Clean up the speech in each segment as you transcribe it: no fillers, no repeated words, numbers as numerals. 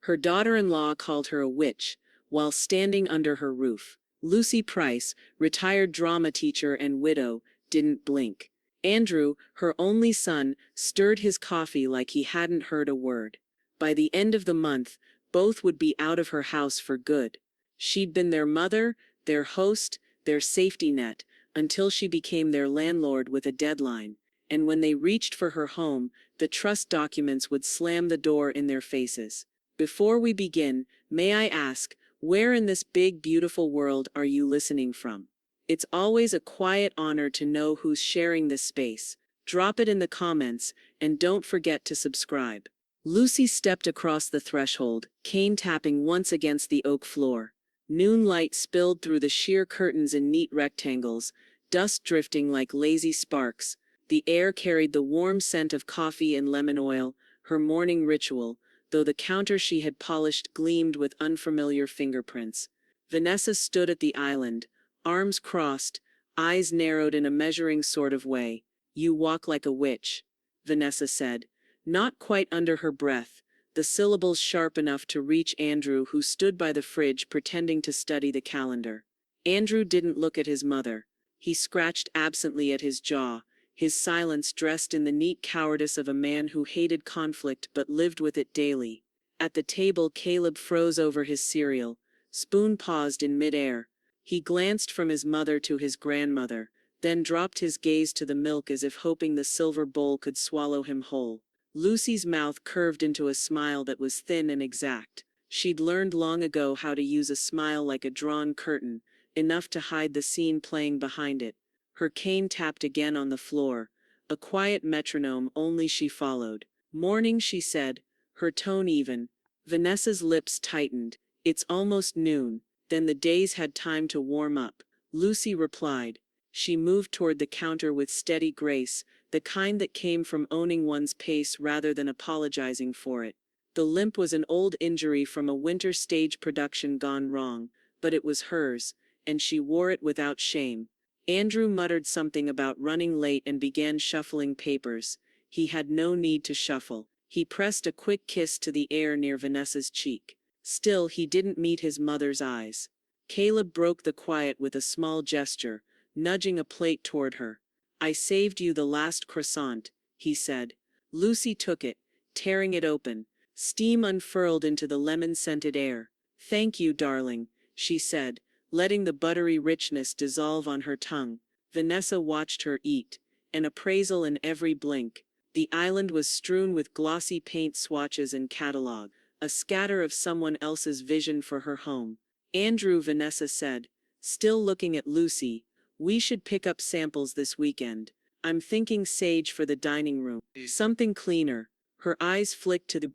Her daughter-in-law called her a witch while standing under her roof. Lucy Price, retired drama teacher and widow, didn't blink. Andrew, her only son, stirred his coffee like he hadn't heard a word. By the end of the month, both would be out of her house for good. She'd been their mother, their host, their safety net, until she became their landlord with a deadline. And when they reached for her home, the trust documents would slam the door in their faces. Before we begin, may I ask, where in this big, beautiful world are you listening from? It's always a quiet honor to know who's sharing this space. Drop it in the comments, and don't forget to subscribe. Lucy stepped across the threshold, cane tapping once against the oak floor. Noon light spilled through the sheer curtains in neat rectangles, dust drifting like lazy sparks. The air carried the warm scent of coffee and lemon oil, her morning ritual, though the counter she had polished gleamed with unfamiliar fingerprints. Vanessa stood at the island, arms crossed, eyes narrowed in a measuring sort of way. "You walk like a witch," Vanessa said, not quite under her breath, the syllables sharp enough to reach Andrew, who stood by the fridge pretending to study the calendar. Andrew didn't look at his mother. He scratched absently at his jaw, his silence dressed in the neat cowardice of a man who hated conflict but lived with it daily. At the table, Caleb froze over his cereal, spoon paused in midair. He glanced from his mother to his grandmother, then dropped his gaze to the milk as if hoping the silver bowl could swallow him whole. Lucy's mouth curved into a smile that was thin and exact. She'd learned long ago how to use a smile like a drawn curtain, enough to hide the scene playing behind it. Her cane tapped again on the floor, a quiet metronome only she followed. "Morning," she said, her tone even. Vanessa's lips tightened. "It's almost noon." Then the days had time to warm up. Lucy replied. She moved toward the counter with steady grace, the kind that came from owning one's pace rather than apologizing for it. The limp was an old injury from a winter stage production gone wrong, but it was hers, and she wore it without shame. Andrew muttered something about running late and began shuffling papers. He had no need to shuffle. He pressed a quick kiss to the air near Vanessa's cheek. Still, he didn't meet his mother's eyes. Caleb broke the quiet with a small gesture, nudging a plate toward her. "I saved you the last croissant," he said. Lucy took it, tearing it open. Steam unfurled into the lemon-scented air. "Thank you, darling," she said, letting the buttery richness dissolve on her tongue. Vanessa watched her eat, an appraisal in every blink. The island was strewn with glossy paint swatches and catalog, a scatter of someone else's vision for her home. "Andrew," Vanessa said, still looking at Lucy, "we should pick up samples this weekend. I'm thinking sage for the dining room. Something cleaner." Her eyes flicked to the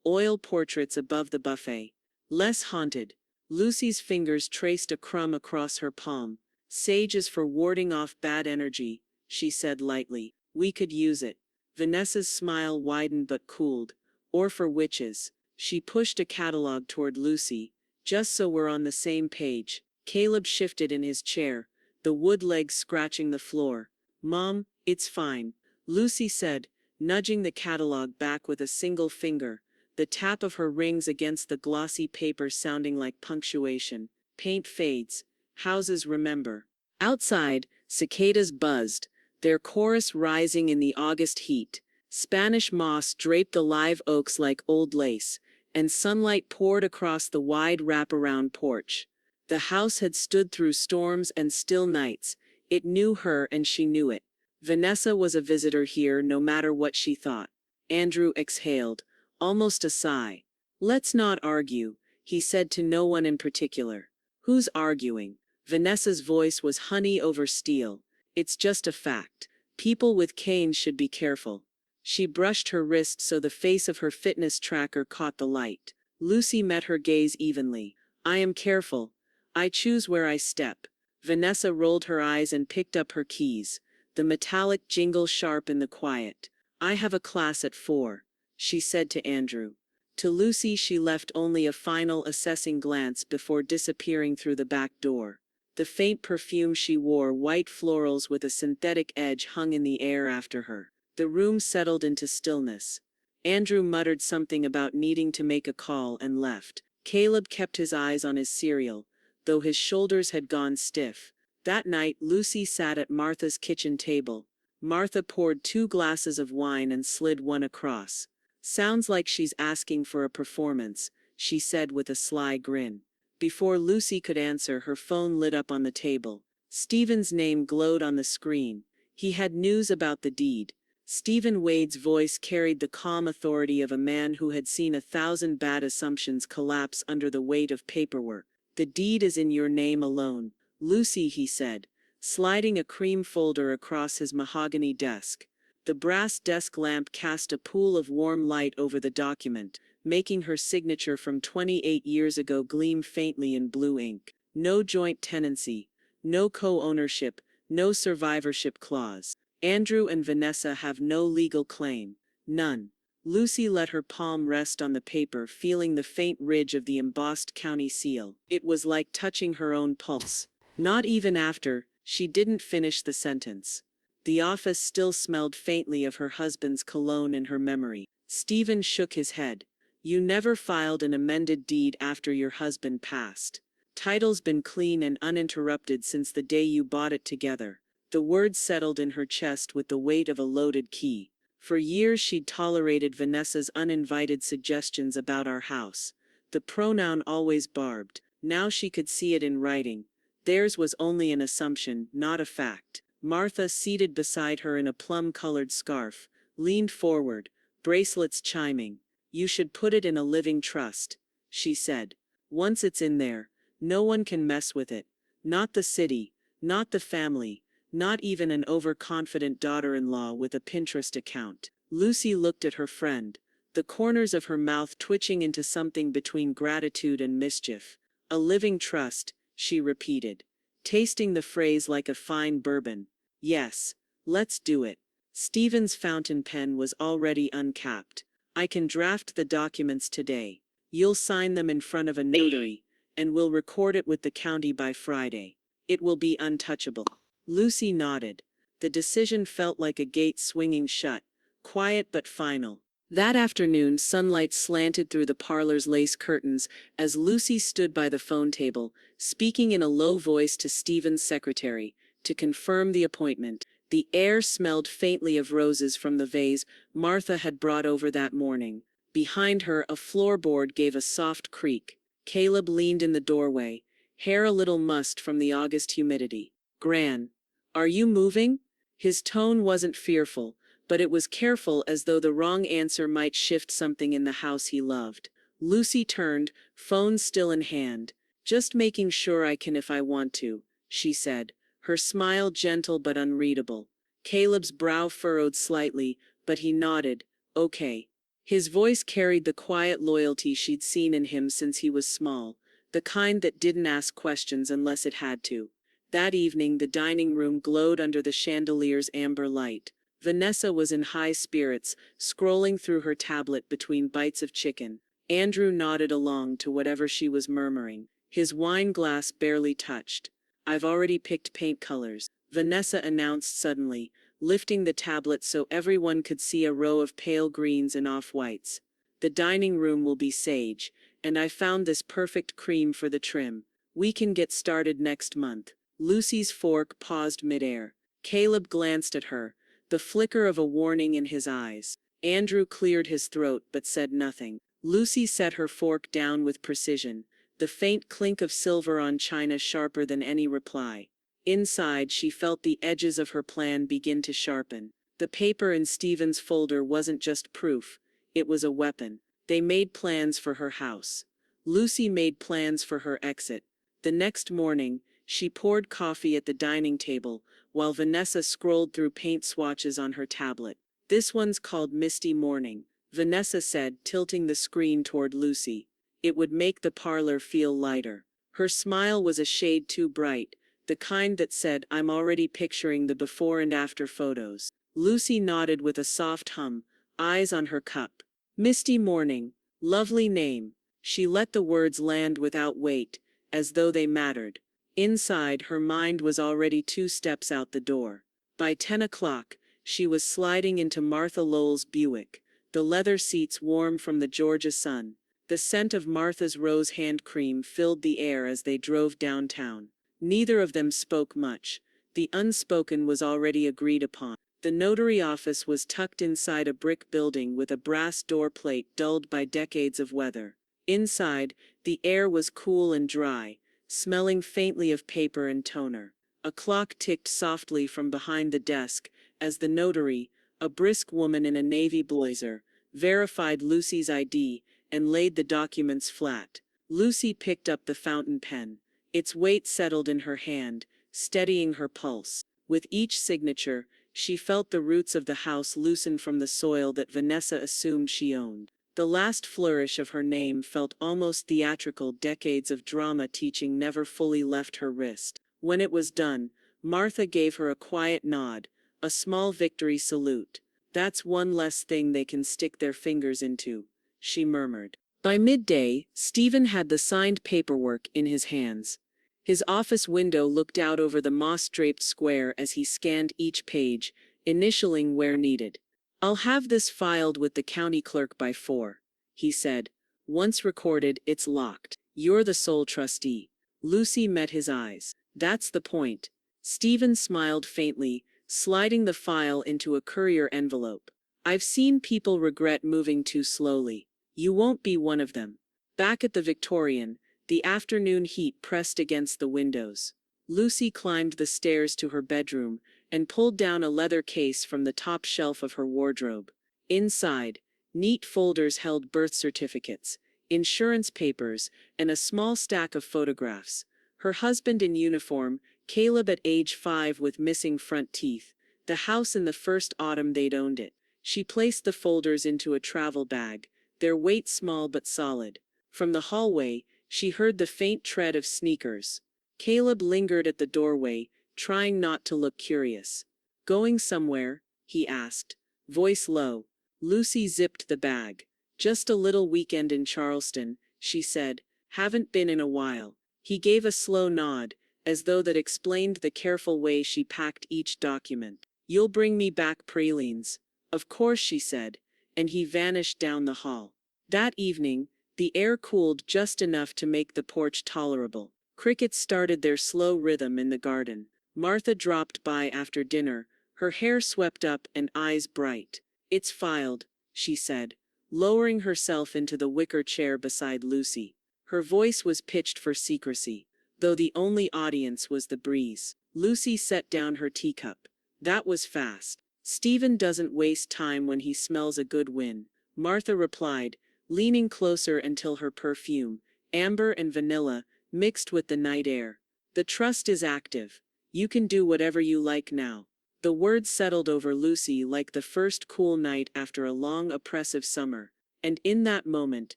oil portraits above the buffet. "Less haunted." Lucy's fingers traced a crumb across her palm. "Sage is for warding off bad energy," she said lightly. "We could use it." Vanessa's smile widened but cooled. "Or for witches." She pushed a catalog toward Lucy. "Just so we're on the same page." Caleb shifted in his chair, the wood legs scratching the floor. "Mom, it's fine," Lucy said, nudging the catalog back with a single finger, the tap of her rings against the glossy paper sounding like punctuation. "Paint fades. Houses remember." Outside, cicadas buzzed, their chorus rising in the August heat. Spanish moss draped the live oaks like old lace, and sunlight poured across the wide wraparound porch. The house had stood through storms and still nights. It knew her and she knew it. Vanessa was a visitor here no matter what she thought. Andrew exhaled, almost a sigh. "Let's not argue," he said to no one in particular. "Who's arguing?" Vanessa's voice was honey over steel. "It's just a fact. People with canes should be careful." She brushed her wrist so the face of her fitness tracker caught the light. Lucy met her gaze evenly. "I am careful. I choose where I step." Vanessa rolled her eyes and picked up her keys, the metallic jingle sharp in the quiet. "I have a class at 4, she said to Andrew. To Lucy she left only a final assessing glance before disappearing through the back door. The faint perfume she wore, white florals with a synthetic edge, hung in the air after her. The room settled into stillness. Andrew muttered something about needing to make a call and left. Caleb kept his eyes on his cereal, though his shoulders had gone stiff. That night, Lucy sat at Martha's kitchen table. Martha poured 2 glasses of wine and slid one across. "Sounds like she's asking for a performance," she said with a sly grin. Before Lucy could answer, her phone lit up on the table. Stephen's name glowed on the screen. He had news about the deed. Stephen Wade's voice carried the calm authority of a man who had seen 1,000 bad assumptions collapse under the weight of paperwork. "The deed is in your name alone, Lucy," he said, sliding a cream folder across his mahogany desk. The brass desk lamp cast a pool of warm light over the document, making her signature from 28 years ago gleam faintly in blue ink. No joint tenancy, no co-ownership, no survivorship clause. Andrew and Vanessa have no legal claim. None. Lucy let her palm rest on the paper, feeling the faint ridge of the embossed county seal. It was like touching her own pulse. Not even after, she didn't finish the sentence. The office still smelled faintly of her husband's cologne in her memory. Stephen shook his head. "You never filed an amended deed after your husband passed. Title's been clean and uninterrupted since the day you bought it together." The words settled in her chest with the weight of a loaded key. For years she'd tolerated Vanessa's uninvited suggestions about our house. The pronoun always barbed. Now she could see it in writing. Theirs was only an assumption, not a fact. Martha, seated beside her in a plum-colored scarf, leaned forward, bracelets chiming. "You should put it in a living trust," she said. "Once it's in there, no one can mess with it. Not the city, not the family. Not even an overconfident daughter-in-law with a Pinterest account." Lucy looked at her friend, the corners of her mouth twitching into something between gratitude and mischief. "A living trust," she repeated, tasting the phrase like a fine bourbon. "Yes, let's do it." Stephen's fountain pen was already uncapped. "I can draft the documents today. You'll sign them in front of a notary, and we'll record it with the county by Friday. It will be untouchable." Lucy nodded. The decision felt like a gate swinging shut, quiet but final. That afternoon, sunlight slanted through the parlor's lace curtains as Lucy stood by the phone table, speaking in a low voice to Stephen's secretary, to confirm the appointment. The air smelled faintly of roses from the vase Martha had brought over that morning. Behind her, a floorboard gave a soft creak. Caleb leaned in the doorway, hair a little mussed from the August humidity. "Gran, are you moving?" His tone wasn't fearful, but it was careful, as though the wrong answer might shift something in the house he loved. Lucy turned, phone still in hand. "Just making sure I can if I want to," she said, her smile gentle but unreadable. Caleb's brow furrowed slightly, but he nodded. "Okay." His voice carried the quiet loyalty she'd seen in him since he was small, the kind that didn't ask questions unless it had to. That evening, the dining room glowed under the chandelier's amber light. Vanessa was in high spirits, scrolling through her tablet between bites of chicken. Andrew nodded along to whatever she was murmuring. His wine glass barely touched. "I've already picked paint colors," Vanessa announced suddenly, lifting the tablet so everyone could see a row of pale greens and off-whites. "The dining room will be sage, and I found this perfect cream for the trim. We can get started next month." Lucy's fork paused midair. Caleb glanced at her, the flicker of a warning in his eyes. Andrew cleared his throat but said nothing. Lucy set her fork down with precision, the faint clink of silver on china sharper than any reply. Inside, she felt the edges of her plan begin to sharpen. The paper in Stephen's folder wasn't just proof, it was a weapon. They made plans for her house. Lucy made plans for her exit. The next morning, she poured coffee at the dining table, while Vanessa scrolled through paint swatches on her tablet. "This one's called Misty Morning," Vanessa said, tilting the screen toward Lucy. "It would make the parlor feel lighter." Her smile was a shade too bright, the kind that said, "I'm already picturing the before and after photos." Lucy nodded with a soft hum, eyes on her cup. "Misty Morning. Lovely name." She let the words land without weight, as though they mattered. Inside, her mind was already 2 steps out the door. By 10 o'clock, she was sliding into Martha Lowell's Buick, the leather seats warm from the Georgia sun. The scent of Martha's rose hand cream filled the air as they drove downtown. Neither of them spoke much. The unspoken was already agreed upon. The notary office was tucked inside a brick building with a brass door plate dulled by decades of weather. Inside, the air was cool and dry, smelling faintly of paper and toner. A clock ticked softly from behind the desk as the notary, a brisk woman in a navy blazer, verified Lucy's ID and laid the documents flat. Lucy picked up the fountain pen. Its weight settled in her hand, steadying her pulse. With each signature, she felt the roots of the house loosen from the soil that Vanessa assumed she owned. The last flourish of her name felt almost theatrical. Decades of drama teaching never fully left her wrist. When it was done, Martha gave her a quiet nod, a small victory salute. "That's one less thing they can stick their fingers into," she murmured. By midday, Stephen had the signed paperwork in his hands. His office window looked out over the moss-draped square as he scanned each page, initialing where needed. "I'll have this filed with the county clerk by 4, he said. "Once recorded, it's locked. You're the sole trustee." Lucy met his eyes. "That's the point." Stephen smiled faintly, sliding the file into a courier envelope. "I've seen people regret moving too slowly. You won't be one of them." Back at the Victorian, the afternoon heat pressed against the windows. Lucy climbed the stairs to her bedroom and pulled down a leather case from the top shelf of her wardrobe. Inside, neat folders held birth certificates, insurance papers, and a small stack of photographs. Her husband in uniform, Caleb at age 5 with missing front teeth, the house in the first autumn they'd owned it. She placed the folders into a travel bag, their weight small but solid. From the hallway, she heard the faint tread of sneakers. Caleb lingered at the doorway, trying not to look curious. "Going somewhere?" he asked, voice low. Lucy zipped the bag. "Just a little weekend in Charleston," she said. "Haven't been in a while." He gave a slow nod, as though that explained the careful way she packed each document. "You'll bring me back pralines." "Of course," she said, and he vanished down the hall. That evening, the air cooled just enough to make the porch tolerable. Crickets started their slow rhythm in the garden. Martha dropped by after dinner, her hair swept up and eyes bright. "It's filed," she said, lowering herself into the wicker chair beside Lucy. Her voice was pitched for secrecy, though the only audience was the breeze. Lucy set down her teacup. "That was fast." "Stephen doesn't waste time when he smells a good win," Martha replied, leaning closer until her perfume, amber and vanilla, mixed with the night air. "The trust is active. You can do whatever you like now." The words settled over Lucy like the first cool night after a long oppressive summer, and in that moment,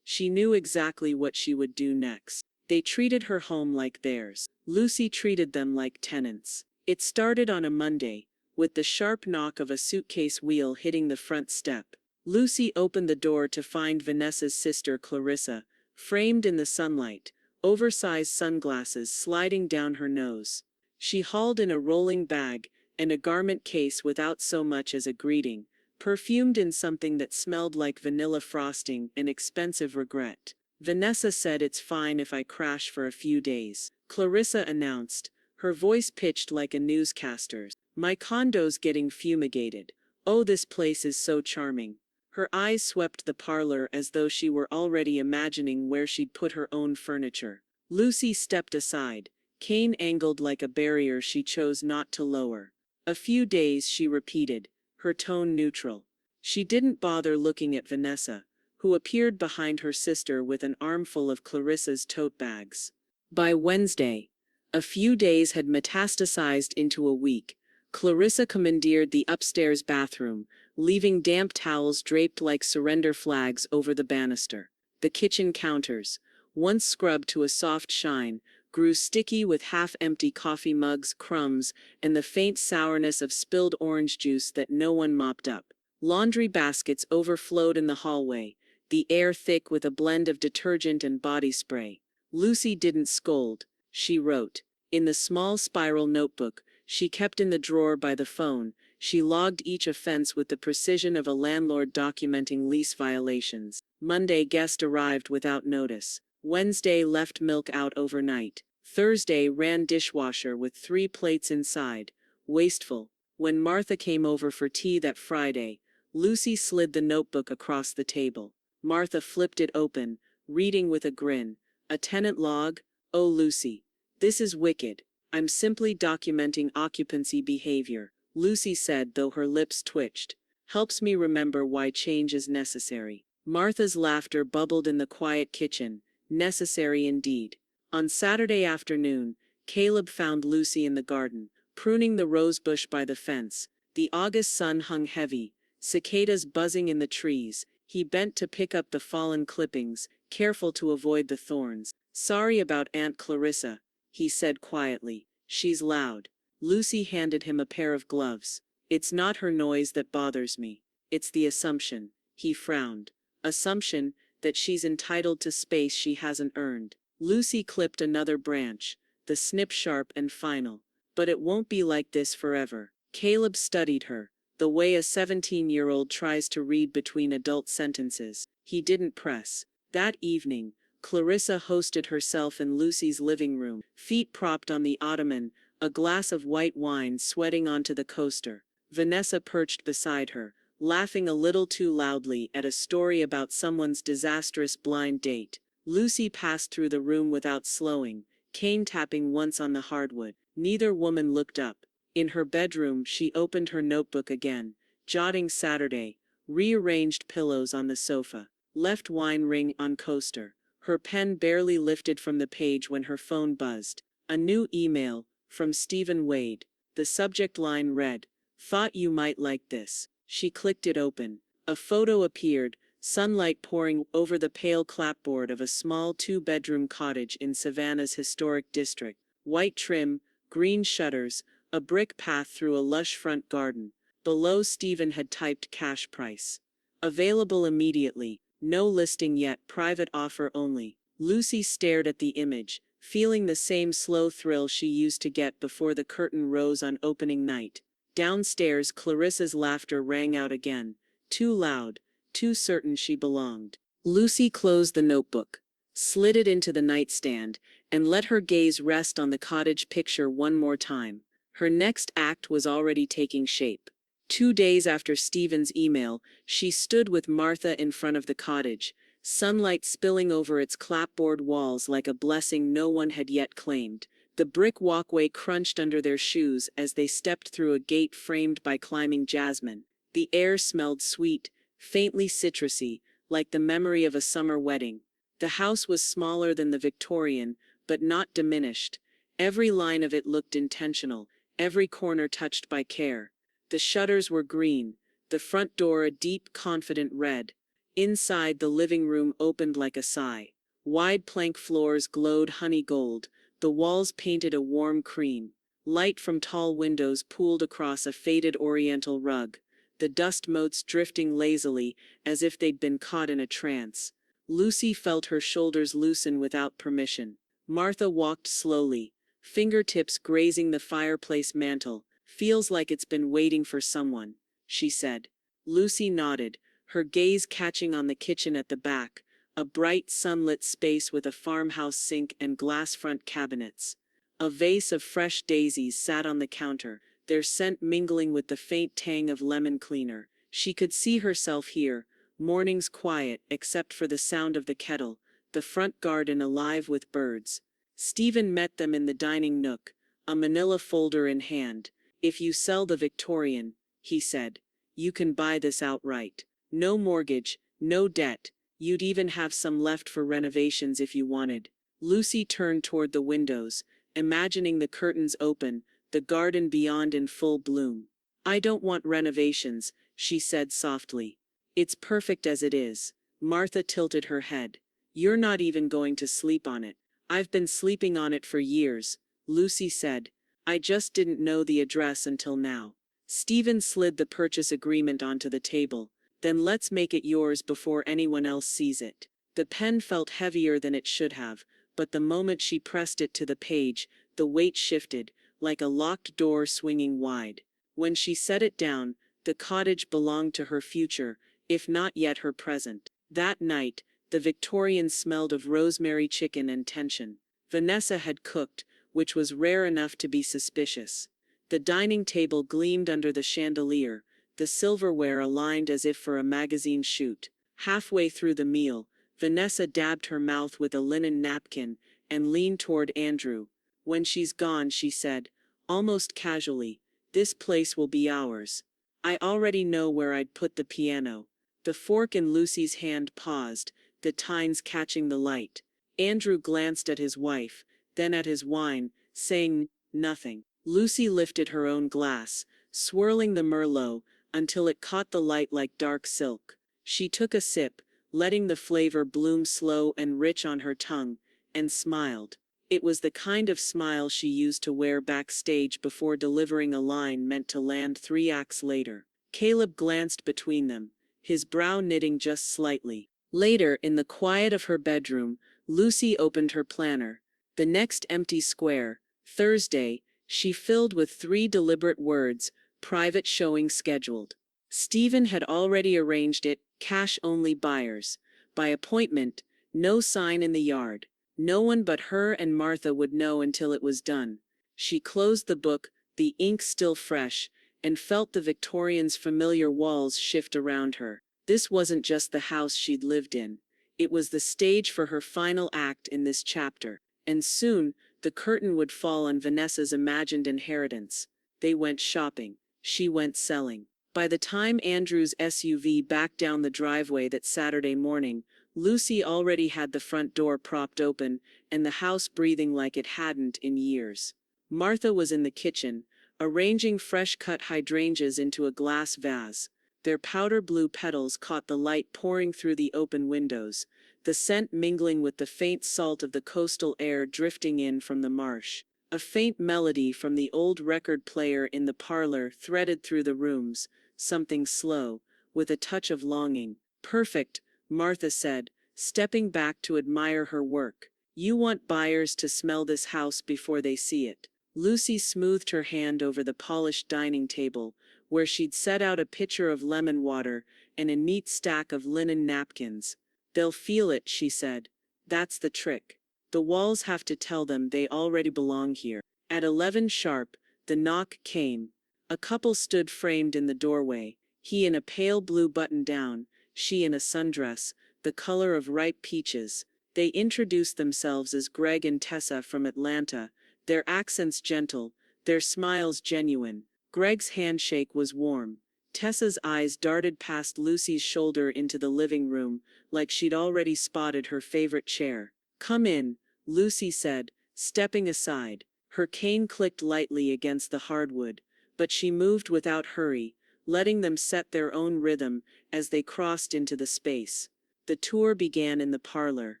she knew exactly what she would do next. They treated her home like theirs. Lucy treated them like tenants. It started on a Monday, with the sharp knock of a suitcase wheel hitting the front step. Lucy opened the door to find Vanessa's sister Clarissa, framed in the sunlight, oversized sunglasses sliding down her nose. She hauled in a rolling bag and a garment case without so much as a greeting, perfumed in something that smelled like vanilla frosting and expensive regret. "Vanessa said it's fine if I crash for a few days," Clarissa announced, her voice pitched like a newscaster's. "My condo's getting fumigated. Oh, this place is so charming." Her eyes swept the parlor as though she were already imagining where she'd put her own furniture. Lucy stepped aside, cane angled like a barrier she chose not to lower. "A few days," she repeated, her tone neutral. She didn't bother looking at Vanessa, who appeared behind her sister with an armful of Clarissa's tote bags. By Wednesday, a few days had metastasized into a week. Clarissa commandeered the upstairs bathroom, leaving damp towels draped like surrender flags over the banister. The kitchen counters, once scrubbed to a soft shine, grew sticky with half-empty coffee mugs, crumbs, and the faint sourness of spilled orange juice that no one mopped up. Laundry baskets overflowed in the hallway, the air thick with a blend of detergent and body spray. Lucy didn't scold, she wrote. In the small spiral notebook she kept in the drawer by the phone, She logged each offense with the precision of a landlord documenting lease violations. Monday, guest arrived without notice. Wednesday, left milk out overnight. Thursday, ran dishwasher with 3 plates inside. Wasteful. When Martha came over for tea that Friday, Lucy slid the notebook across the table. Martha flipped it open, reading with a grin. A tenant log? Oh, Lucy. This is wicked. I'm simply documenting occupancy behavior, Lucy said, though her lips twitched. Helps me remember why change is necessary. Martha's laughter bubbled in the quiet kitchen. Necessary indeed. On Saturday afternoon, Caleb found Lucy in the garden, pruning the rosebush by the fence. The August sun hung heavy, cicadas buzzing in the trees. He bent to pick up the fallen clippings, careful to avoid the thorns. Sorry about Aunt Clarissa, he said quietly. She's loud. Lucy handed him a pair of gloves. It's not her noise that bothers me. It's the assumption. He frowned. Assumption that she's entitled to space she hasn't earned. Lucy clipped another branch, the snip sharp and final. But it won't be like this forever. Caleb studied her, the way a 17-year-old tries to read between adult sentences. He didn't press. That evening, Clarissa hosted herself in Lucy's living room, feet propped on the ottoman, a glass of white wine sweating onto the coaster. Vanessa perched beside her, laughing a little too loudly at a story about someone's disastrous blind date. Lucy passed through the room without slowing, cane tapping once on the hardwood. Neither woman looked up. In her bedroom, she opened her notebook again, jotting Saturday, rearranged pillows on the sofa, left wine ring on coaster. Her pen barely lifted from the page when her phone buzzed. A new email, from Stephen Wade. The subject line read, "Thought you might like this." She clicked it open. A photo appeared, sunlight pouring over the pale clapboard of a small 2-bedroom cottage in Savannah's historic district. White trim, green shutters, a brick path through a lush front garden. Below, Stephen had typed cash price. Available immediately, no listing yet, private offer only. Lucy stared at the image, feeling the same slow thrill she used to get before the curtain rose on opening night. Downstairs, Clarissa's laughter rang out again, too loud, too certain she belonged. Lucy closed the notebook, slid it into the nightstand, and let her gaze rest on the cottage picture one more time. Her next act was already taking shape. 2 days after Stephen's email, she stood with Martha in front of the cottage, sunlight spilling over its clapboard walls like a blessing no one had yet claimed. The brick walkway crunched under their shoes as they stepped through a gate framed by climbing jasmine. The air smelled sweet, faintly citrusy, like the memory of a summer wedding. The house was smaller than the Victorian, but not diminished. Every line of it looked intentional, every corner touched by care. The shutters were green, the front door a deep, confident red. Inside, the living room opened like a sigh. Wide plank floors glowed honey gold, the walls painted a warm cream. Light from tall windows pooled across a faded oriental rug, the dust motes drifting lazily as if they'd been caught in a trance. Lucy felt her shoulders loosen without permission. Martha walked slowly, fingertips grazing the fireplace mantel. "Feels like it's been waiting for someone," she said. Lucy nodded, her gaze catching on the kitchen at the back, a bright sunlit space with a farmhouse sink and glass front cabinets. A vase of fresh daisies sat on the counter, their scent mingling with the faint tang of lemon cleaner. She could see herself here, mornings quiet except for the sound of the kettle, the front garden alive with birds. Stephen met them in the dining nook, a manila folder in hand. "If you sell the Victorian," he said, "you can buy this outright. No mortgage, no debt. You'd even have some left for renovations if you wanted." Lucy turned toward the windows, imagining the curtains open, the garden beyond in full bloom. "I don't want renovations," she said softly. "It's perfect as it is." Martha tilted her head. "You're not even going to sleep on it." "I've been sleeping on it for years," Lucy said. "I just didn't know the address until now." Stephen slid the purchase agreement onto the table. "Then let's make it yours before anyone else sees it." The pen felt heavier than it should have, but the moment she pressed it to the page, the weight shifted, like a locked door swinging wide. When she set it down, the cottage belonged to her future, if not yet her present. That night, the Victorians smelled of rosemary chicken and tension. Vanessa had cooked, which was rare enough to be suspicious. The dining table gleamed under the chandelier, the silverware aligned as if for a magazine shoot. Halfway through the meal, Vanessa dabbed her mouth with a linen napkin and leaned toward Andrew. "When she's gone," she said, almost casually, "this place will be ours. I already know where I'd put the piano." The fork in Lucy's hand paused, the tines catching the light. Andrew glanced at his wife, then at his wine, saying nothing. Lucy lifted her own glass, swirling the Merlot until it caught the light like dark silk. She took a sip, letting the flavor bloom slow and rich on her tongue, and smiled. It was the kind of smile she used to wear backstage before delivering a line meant to land 3 acts later. Caleb glanced between them, his brow knitting just slightly. Later, in the quiet of her bedroom, Lucy opened her planner. The next empty square, Thursday, she filled with 3 deliberate words: private showing scheduled. Stephen had already arranged it, cash-only buyers. By appointment, no sign in the yard. No one but her and Martha would know until it was done. She closed the book, the ink still fresh, and felt the Victorians' familiar walls shift around her. This wasn't just the house she'd lived in. It was the stage for her final act in this chapter. And soon, the curtain would fall on Vanessa's imagined inheritance. They went shopping. She went selling. By the time Andrew's SUV backed down the driveway that Saturday morning, Lucy already had the front door propped open and the house breathing like it hadn't in years. Martha was in the kitchen, arranging fresh-cut hydrangeas into a glass vase. Their powder blue petals caught the light pouring through the open windows, the scent mingling with the faint salt of the coastal air drifting in from the marsh. A faint melody from the old record player in the parlor threaded through the rooms, something slow, with a touch of longing. "Perfect," Martha said, stepping back to admire her work. "You want buyers to smell this house before they see it." Lucy smoothed her hand over the polished dining table, where she'd set out a pitcher of lemon water and a neat stack of linen napkins. "They'll feel it," she said. "That's the trick. The walls have to tell them they already belong here." At 11 sharp, the knock came. A couple stood framed in the doorway, he in a pale blue button-down, she in a sundress, the color of ripe peaches. They introduced themselves as Greg and Tessa from Atlanta, their accents gentle, their smiles genuine. Greg's handshake was warm. Tessa's eyes darted past Lucy's shoulder into the living room, like she'd already spotted her favorite chair. "Come in," Lucy said, stepping aside. Her cane clicked lightly against the hardwood, but she moved without hurry, letting them set their own rhythm as they crossed into the space. The tour began in the parlor.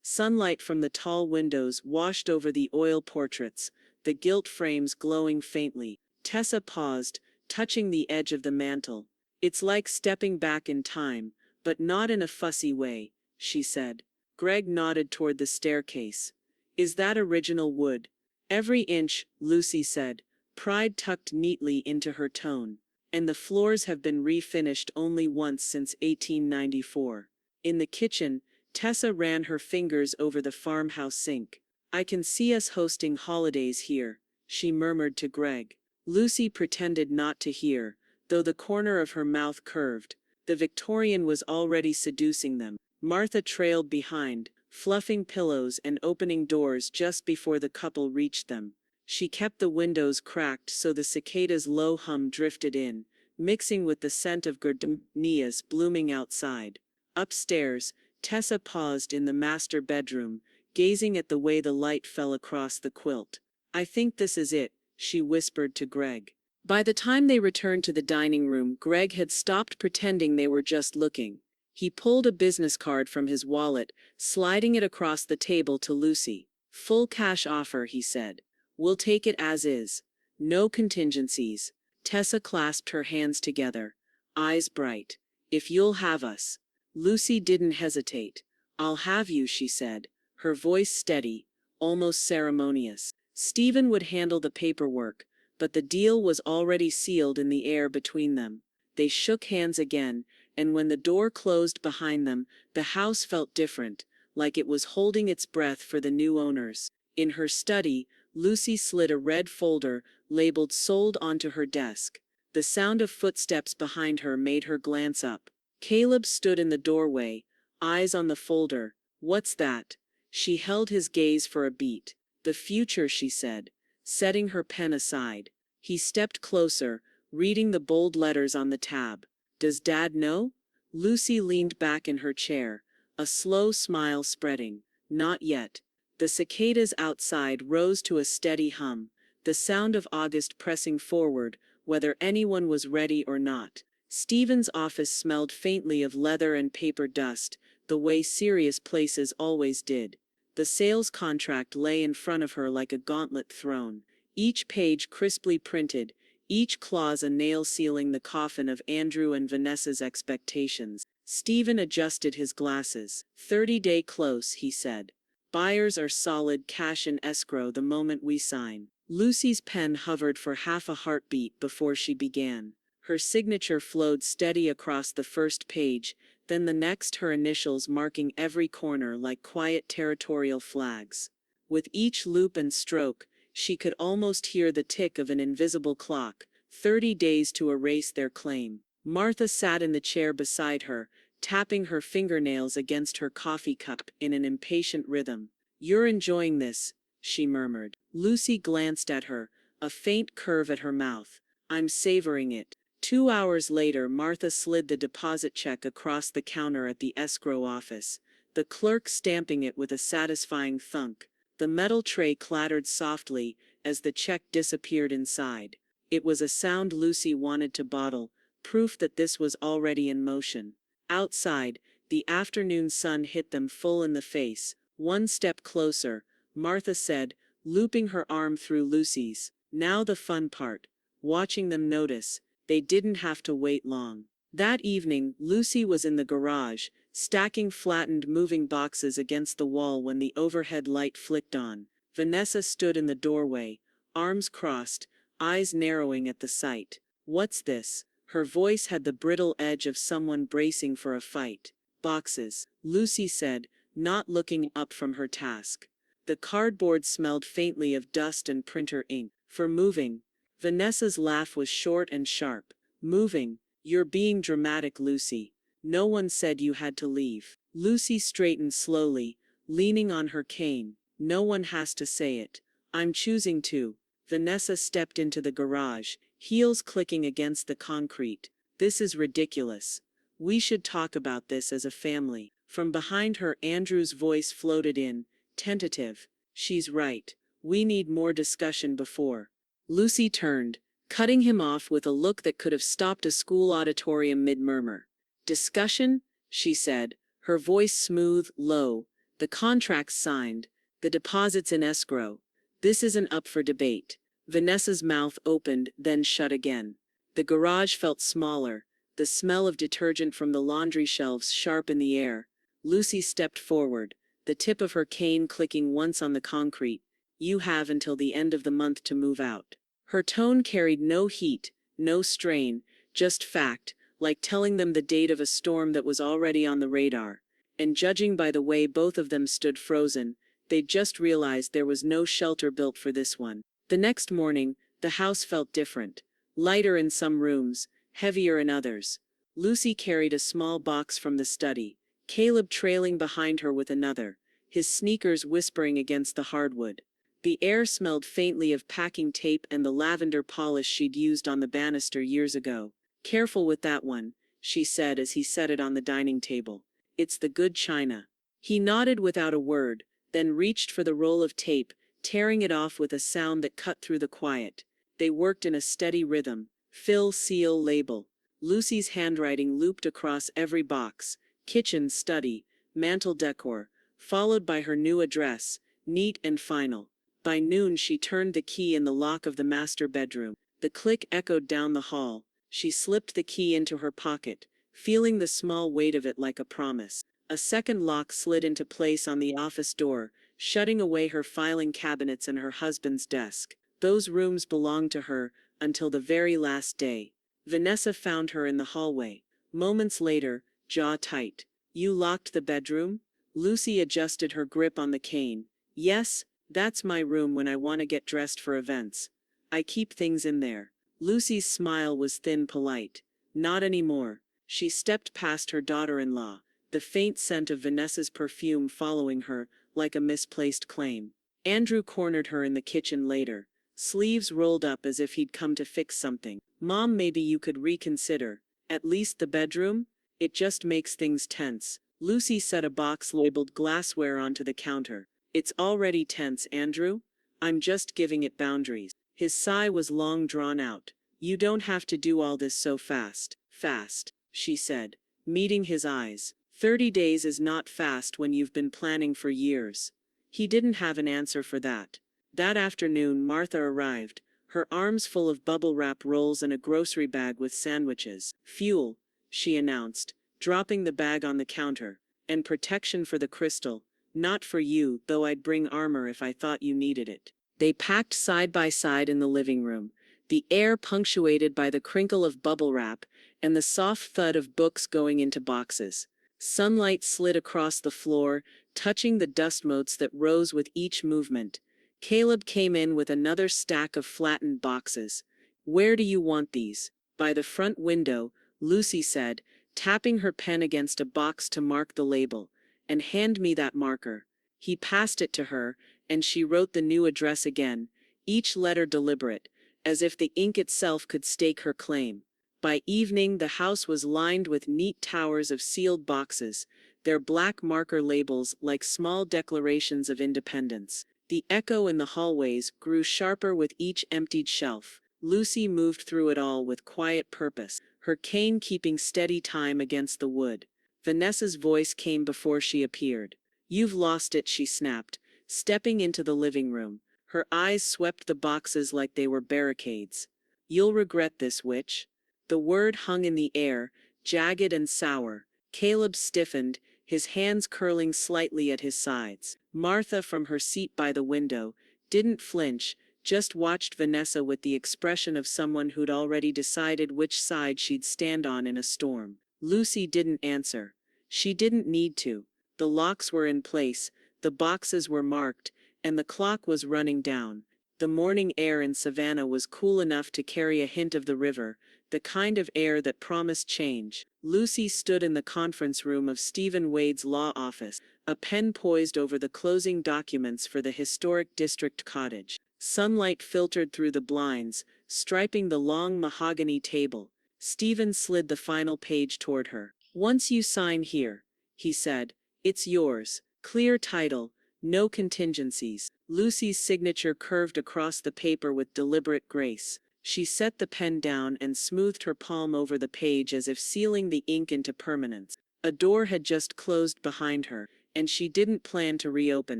Sunlight from the tall windows washed over the oil portraits, the gilt frames glowing faintly. Tessa paused, touching the edge of the mantel. "It's like stepping back in time, but not in a fussy way," she said. Greg nodded toward the staircase. "Is that original wood?" "Every inch," Lucy said, pride tucked neatly into her tone. "And the floors have been refinished only once since 1894. In the kitchen, Tessa ran her fingers over the farmhouse sink. "I can see us hosting holidays here," she murmured to Greg. Lucy pretended not to hear, though the corner of her mouth curved. The Victorian was already seducing them. Martha trailed behind, fluffing pillows and opening doors just before the couple reached them. She kept the windows cracked so the cicadas' low hum drifted in, mixing with the scent of gardenias blooming outside. Upstairs, Tessa paused in the master bedroom, gazing at the way the light fell across the quilt. "I think this is it," she whispered to Greg. By the time they returned to the dining room, Greg had stopped pretending they were just looking. He pulled a business card from his wallet, sliding it across the table to Lucy. "Full cash offer," he said. "We'll take it as is. No contingencies." Tessa clasped her hands together, eyes bright. "If you'll have us." Lucy didn't hesitate. "I'll have you," she said, her voice steady, almost ceremonious. Stephen would handle the paperwork, but the deal was already sealed in the air between them. They shook hands again, and when the door closed behind them, the house felt different, like it was holding its breath for the new owners. In her study, Lucy slid a red folder labeled "Sold" onto her desk. The sound of footsteps behind her made her glance up. Caleb stood in the doorway, eyes on the folder. "What's that?" She held his gaze for a beat. "The future," she said, setting her pen aside. He stepped closer, reading the bold letters on the tab. "Does Dad know?" Lucy leaned back in her chair, a slow smile spreading. "Not yet." The cicadas outside rose to a steady hum, the sound of August pressing forward, whether anyone was ready or not. Stephen's office smelled faintly of leather and paper dust, the way serious places always did. The sales contract lay in front of her like a gauntlet thrown, each page crisply printed, each clause a nail sealing the coffin of Andrew and Vanessa's expectations. Stephen adjusted his glasses. 30-day close, he said. "Buyers are solid, cash in escrow the moment we sign." Lucy's pen hovered for half a heartbeat before she began. Her signature flowed steady across the first page, then the next, her initials marking every corner like quiet territorial flags. With each loop and stroke, she could almost hear the tick of an invisible clock. 30 days to erase their claim. Martha sat in the chair beside her, tapping her fingernails against her coffee cup in an impatient rhythm. "You're enjoying this," she murmured. Lucy glanced at her, a faint curve at her mouth. "I'm savoring it." 2 hours later, Martha slid the deposit check across the counter at the escrow office, the clerk stamping it with a satisfying thunk. The metal tray clattered softly as the check disappeared inside. It was a sound Lucy wanted to bottle, proof that this was already in motion. Outside, the afternoon sun hit them full in the face. "One step closer," Martha said, looping her arm through Lucy's. "Now the fun part. Watching them notice." They didn't have to wait long. That evening, Lucy was in the garage, stacking flattened moving boxes against the wall when the overhead light flicked on. Vanessa stood in the doorway, arms crossed, eyes narrowing at the sight. "What's this?" Her voice had the brittle edge of someone bracing for a fight. "Boxes," Lucy said, not looking up from her task. The cardboard smelled faintly of dust and printer ink. "For moving." Vanessa's laugh was short and sharp. "Moving? You're being dramatic, Lucy. No one said you had to leave." Lucy straightened slowly, leaning on her cane. "No one has to say it. I'm choosing to." Vanessa stepped into the garage, heels clicking against the concrete. "This is ridiculous. We should talk about this as a family." From behind her, Andrew's voice floated in, tentative. "She's right. We need more discussion before." Lucy turned, cutting him off with a look that could have stopped a school auditorium mid-murmur. "Discussion?" she said, her voice smooth, low. "The contract's signed, the deposit's in escrow. This isn't up for debate." Vanessa's mouth opened, then shut again. The garage felt smaller, the smell of detergent from the laundry shelves sharp in the air. Lucy stepped forward, the tip of her cane clicking once on the concrete. "You have until the end of the month to move out." Her tone carried no heat, no strain, just fact, like telling them the date of a storm that was already on the radar. And judging by the way both of them stood frozen, they'd just realized there was no shelter built for this one. The next morning, the house felt different. Lighter in some rooms, heavier in others. Lucy carried a small box from the study, Caleb trailing behind her with another, his sneakers whispering against the hardwood. The air smelled faintly of packing tape and the lavender polish she'd used on the banister years ago. "Careful with that one," she said as he set it on the dining table. "It's the good china." He nodded without a word, then reached for the roll of tape, tearing it off with a sound that cut through the quiet. They worked in a steady rhythm. Fill, seal, label. Lucy's handwriting looped across every box. Kitchen, study, mantel decor, followed by her new address, neat and final. By noon she turned the key in the lock of the master bedroom. The click echoed down the hall. She slipped the key into her pocket, feeling the small weight of it like a promise. A second lock slid into place on the office door, shutting away her filing cabinets and her husband's desk. Those rooms belonged to her until the very last day. Vanessa found her in the hallway. Moments later, jaw tight. You locked the bedroom? Lucy adjusted her grip on the cane. Yes, that's my room when I want to get dressed for events. I keep things in there. Lucy's smile was thin, polite. Not anymore. She stepped past her daughter-in-law, the faint scent of Vanessa's perfume following her like a misplaced claim. Andrew cornered her in the kitchen later, sleeves rolled up as if he'd come to fix something. Mom, maybe you could reconsider. At least the bedroom? It just makes things tense. Lucy set a box labeled glassware onto the counter. It's already tense, Andrew. I'm just giving it boundaries. His sigh was long drawn out. You don't have to do all this so fast. Fast, she said, meeting his eyes. 30 days is not fast when you've been planning for years. He didn't have an answer for that. That afternoon, Martha arrived, her arms full of bubble wrap rolls and a grocery bag with sandwiches. Fuel, she announced, dropping the bag on the counter. And protection for the crystal. Not for you, though I'd bring armor if I thought you needed it. They packed side by side in the living room, the air punctuated by the crinkle of bubble wrap and the soft thud of books going into boxes. Sunlight slid across the floor, touching the dust motes that rose with each movement. Caleb came in with another stack of flattened boxes. Where do you want these? By the front window, Lucy said, tapping her pen against a box to mark the label. And hand me that marker. He passed it to her, and she wrote the new address again, each letter deliberate, as if the ink itself could stake her claim. By evening, the house was lined with neat towers of sealed boxes, their black marker labels like small declarations of independence. The echo in the hallways grew sharper with each emptied shelf. Lucy moved through it all with quiet purpose, her cane keeping steady time against the wood. Vanessa's voice came before she appeared. You've lost it, she snapped, stepping into the living room. Her eyes swept the boxes like they were barricades. You'll regret this, witch. The word hung in the air, jagged and sour. Caleb stiffened, his hands curling slightly at his sides. Martha, from her seat by the window, didn't flinch, just watched Vanessa with the expression of someone who'd already decided which side she'd stand on in a storm. Lucy didn't answer. She didn't need to. The locks were in place, the boxes were marked, and the clock was running down. The morning air in Savannah was cool enough to carry a hint of the river, the kind of air that promised change. Lucy stood in the conference room of Stephen Wade's law office, a pen poised over the closing documents for the historic district cottage. Sunlight filtered through the blinds, striping the long mahogany table. Stephen slid the final page toward her. Once you sign here, he said, it's yours. Clear title, no contingencies. Lucy's signature curved across the paper with deliberate grace. She set the pen down and smoothed her palm over the page as if sealing the ink into permanence. A door had just closed behind her, and she didn't plan to reopen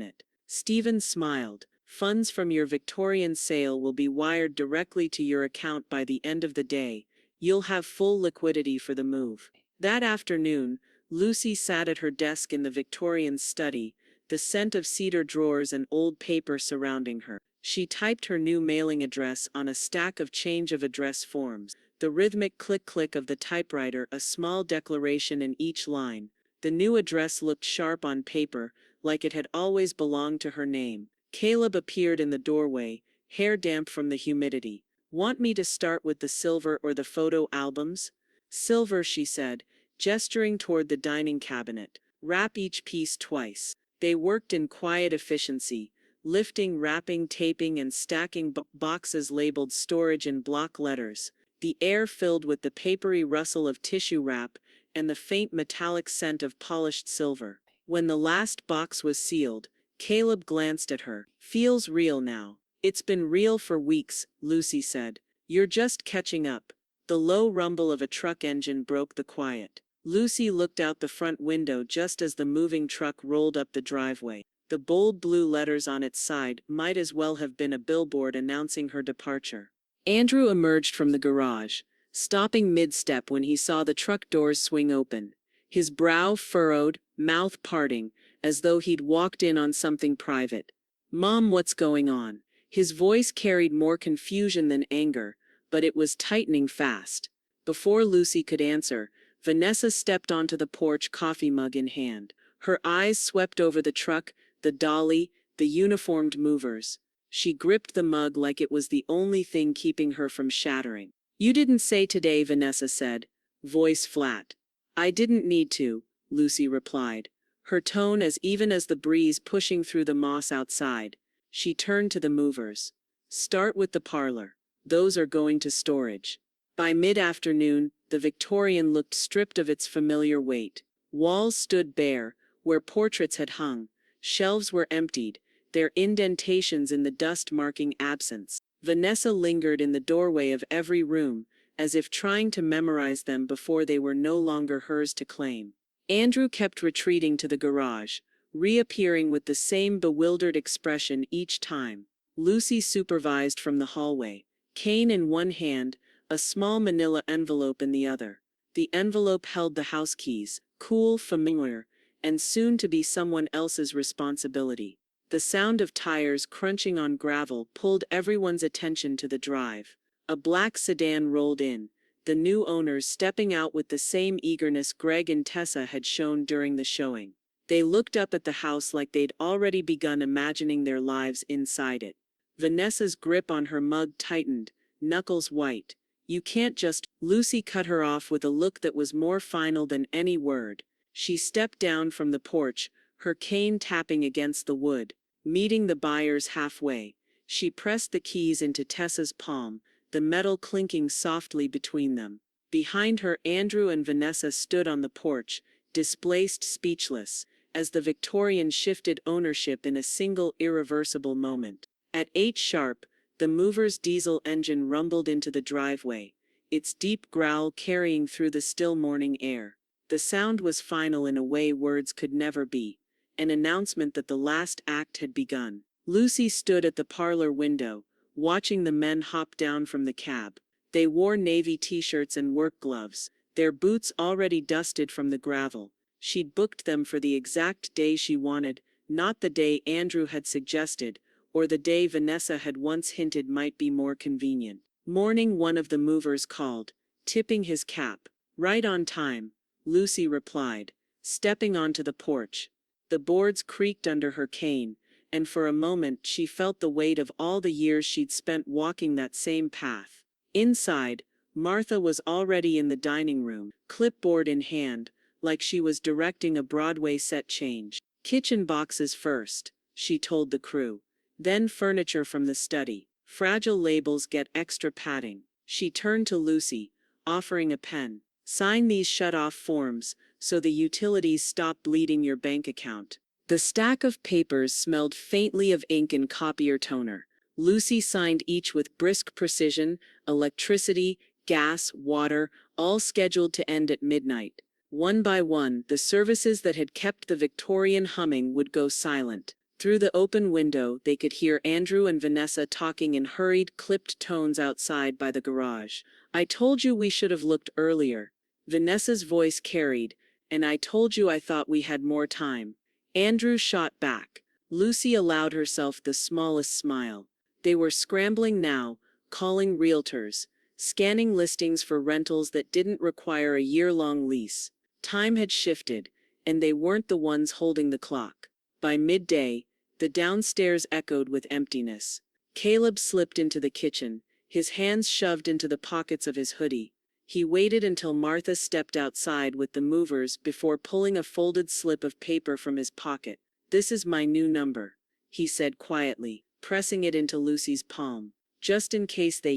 it. Stephen smiled. Funds from your Victorian sale will be wired directly to your account by the end of the day. You'll have full liquidity for the move. That afternoon, Lucy sat at her desk in the Victorian study, the scent of cedar drawers and old paper surrounding her. She typed her new mailing address on a stack of change of address forms, the rhythmic click-click of the typewriter a small declaration in each line. The new address looked sharp on paper, like it had always belonged to her name. Caleb appeared in the doorway, hair damp from the humidity. Want me to start with the silver or the photo albums? Silver, she said, gesturing toward the dining cabinet. Wrap each piece twice. They worked in quiet efficiency, lifting, wrapping, taping, and stacking boxes labeled storage in block letters. The air filled with the papery rustle of tissue wrap and the faint metallic scent of polished silver. When the last box was sealed, Caleb glanced at her. Feels real now. It's been real for weeks, Lucy said. You're just catching up. The low rumble of a truck engine broke the quiet. Lucy looked out the front window just as the moving truck rolled up the driveway. The bold blue letters on its side might as well have been a billboard announcing her departure. Andrew emerged from the garage, stopping mid-step when he saw the truck doors swing open. His brow furrowed, mouth parting, as though he'd walked in on something private. Mom, what's going on? His voice carried more confusion than anger, but it was tightening fast. Before Lucy could answer, Vanessa stepped onto the porch, coffee mug in hand. Her eyes swept over the truck, the dolly, the uniformed movers. She gripped the mug like it was the only thing keeping her from shattering. "You didn't say today," Vanessa said, voice flat. "I didn't need to," Lucy replied, her tone as even as the breeze pushing through the moss outside. She turned to the movers. "Start with the parlor. Those are going to storage." By mid-afternoon, the Victorian looked stripped of its familiar weight. Walls stood bare, where portraits had hung. Shelves were emptied, their indentations in the dust marking absence. Vanessa lingered in the doorway of every room, as if trying to memorize them before they were no longer hers to claim. Andrew kept retreating to the garage, reappearing with the same bewildered expression each time. Lucy supervised from the hallway, cane in one hand, a small manila envelope in the other. The envelope held the house keys, cool, familiar, and soon to be someone else's responsibility. The sound of tires crunching on gravel pulled everyone's attention to the drive. A black sedan rolled in, the new owners stepping out with the same eagerness Greg and Tessa had shown during the showing. They looked up at the house like they'd already begun imagining their lives inside it. Vanessa's grip on her mug tightened, knuckles white. "You can't just—" Lucy cut her off with a look that was more final than any word. She stepped down from the porch, her cane tapping against the wood. Meeting the buyers halfway, she pressed the keys into Tessa's palm, the metal clinking softly between them. Behind her, Andrew and Vanessa stood on the porch, displaced, speechless, as the Victorian shifted ownership in a single irreversible moment. At 8 sharp, the mover's diesel engine rumbled into the driveway, its deep growl carrying through the still morning air. The sound was final in a way words could never be, an announcement that the last act had begun. Lucy stood at the parlor window, watching the men hop down from the cab. They wore navy t-shirts and work gloves, their boots already dusted from the gravel. She'd booked them for the exact day she wanted, not the day Andrew had suggested, or the day Vanessa had once hinted might be more convenient. Morning, one of the movers called, tipping his cap. "Right on time," Lucy replied, stepping onto the porch. The boards creaked under her cane, and for a moment she felt the weight of all the years she'd spent walking that same path. Inside, Martha was already in the dining room, clipboard in hand, like she was directing a Broadway set change. "Kitchen boxes first," she told the crew. "Then furniture from the study. Fragile labels get extra padding." She turned to Lucy, offering a pen. "Sign these shut-off forms, so the utilities stop bleeding your bank account." The stack of papers smelled faintly of ink and copier toner. Lucy signed each with brisk precision, electricity, gas, water, all scheduled to end at midnight. One by one, the services that had kept the Victorian humming would go silent. Through the open window, they could hear Andrew and Vanessa talking in hurried, clipped tones outside by the garage. "I told you we should have looked earlier," Vanessa's voice carried, "and I told you I thought we had more time." Andrew shot back. Lucy allowed herself the smallest smile. They were scrambling now, calling realtors, scanning listings for rentals that didn't require a year-long lease. Time had shifted, and they weren't the ones holding the clock. By midday, the downstairs echoed with emptiness. Caleb slipped into the kitchen, his hands shoved into the pockets of his hoodie. He waited until Martha stepped outside with the movers before pulling a folded slip of paper from his pocket. "This is my new number," he said quietly, pressing it into Lucy's palm. "Just in case they.